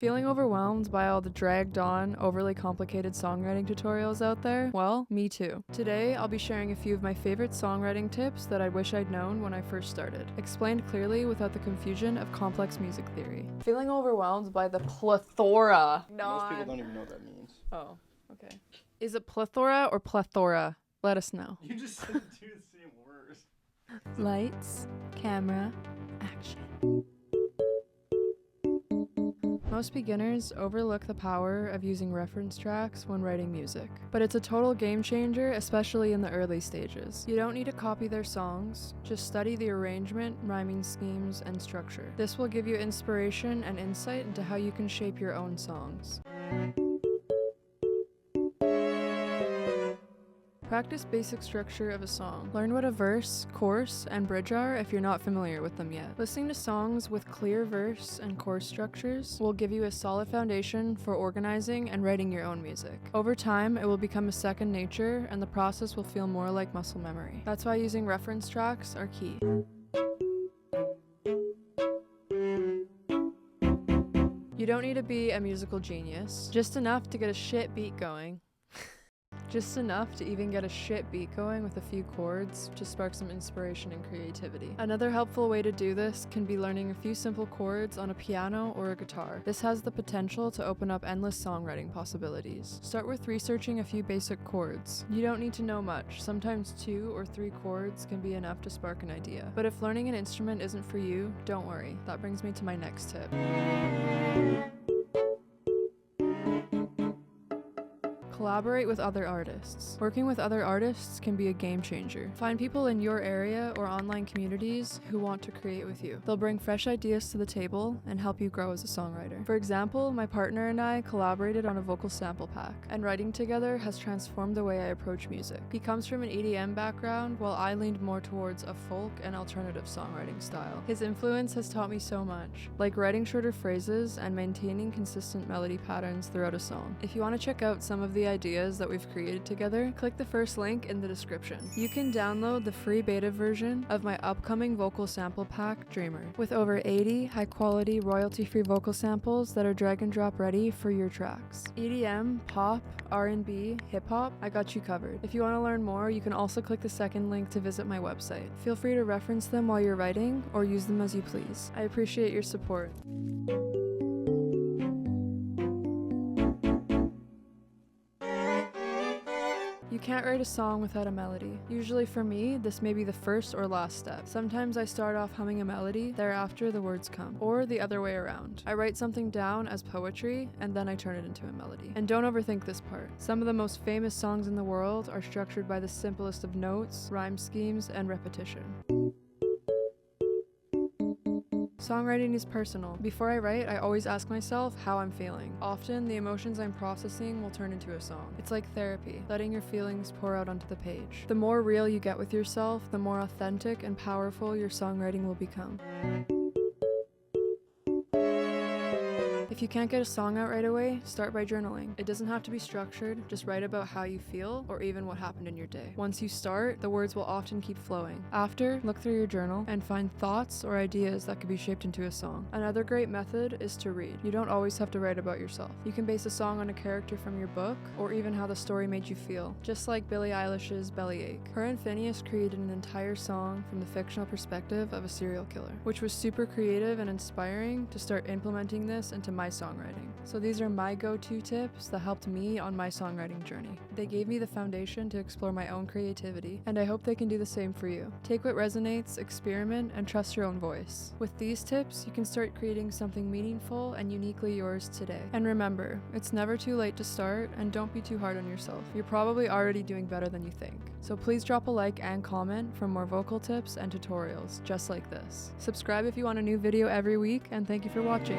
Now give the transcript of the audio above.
Feeling overwhelmed by all the dragged on, overly complicated songwriting tutorials out there? Well, me too. Today, I'll be sharing a few of my favorite songwriting tips that I wish I'd known when I first started, explained clearly without the confusion of complex music theory. Feeling overwhelmed by the plethora. Most people don't even know what that means. Oh, okay. Is it plethora or plethora? Let us know. You just said the two the same words. Lights, camera, action. Most beginners overlook the power of using reference tracks when writing music, but it's a total game changer, especially in the early stages. You don't need to copy their songs, just study the arrangement, rhyming schemes, and structure. This will give you inspiration and insight into how you can shape your own songs. Practice basic structure of a song. Learn what a verse, chorus, and bridge are if you're not familiar with them yet. Listening to songs with clear verse and chorus structures will give you a solid foundation for organizing and writing your own music. Over time, it will become a second nature, and the process will feel more like muscle memory. That's why using reference tracks are key. You don't need to be a musical genius, just enough to get a shit beat going. Just enough to even get a shit beat going with a few chords to spark some inspiration and creativity. Another helpful way to do this can be learning a few simple chords on a piano or a guitar. This has the potential to open up endless songwriting possibilities. Start with researching a few basic chords. You don't need to know much. Sometimes 2 or 3 chords can be enough to spark an idea. But if learning an instrument isn't for you, don't worry. That brings me to my next tip. Collaborate with other artists. Working with other artists can be a game changer. Find people in your area or online communities who want to create with you. They'll bring fresh ideas to the table and help you grow as a songwriter. For example, my partner and I collaborated on a vocal sample pack, and writing together has transformed the way I approach music. He comes from an EDM background, while I leaned more towards a folk and alternative songwriting style. His influence has taught me so much, like writing shorter phrases and maintaining consistent melody patterns throughout a song. If you want to check out some of the ideas that we've created together, click the first link in the description. You can download the free beta version of my upcoming vocal sample pack, Dreamer, with over 80 high-quality, royalty-free vocal samples that are drag and drop ready for your tracks. EDM, pop, R&B, hip-hop, I got you covered. If you want to learn more, you can also click the second link to visit my website. Feel free to reference them while you're writing, or use them as you please. I appreciate your support. You can't write a song without a melody. Usually for me, this may be the first or last step. Sometimes I start off humming a melody, thereafter the words come. Or the other way around. I write something down as poetry, and then I turn it into a melody. And don't overthink this part. Some of the most famous songs in the world are structured by the simplest of notes, rhyme schemes, and repetition. Songwriting is personal. Before I write, I always ask myself how I'm feeling. Often, the emotions I'm processing will turn into a song. It's like therapy, letting your feelings pour out onto the page. The more real you get with yourself, the more authentic and powerful your songwriting will become. If you can't get a song out right away, start by journaling. It doesn't have to be structured, just write about how you feel or even what happened in your day. Once you start, the words will often keep flowing. After, look through your journal and find thoughts or ideas that could be shaped into a song. Another great method is to read. You don't always have to write about yourself. You can base a song on a character from your book or even how the story made you feel, just like Billie Eilish's Bellyache. Her and Phineas created an entire song from the fictional perspective of a serial killer, which was super creative and inspiring to start implementing this into my songwriting. So these are my go-to tips that helped me on my songwriting journey. They gave me the foundation to explore my own creativity, and I hope they can do the same for you. Take what resonates, experiment, and trust your own voice. With these tips, you can start creating something meaningful and uniquely yours today. And remember, it's never too late to start, and don't be too hard on yourself. You're probably already doing better than you think. So please drop a like and comment for more vocal tips and tutorials just like this. Subscribe if you want a new video every week, and thank you for watching.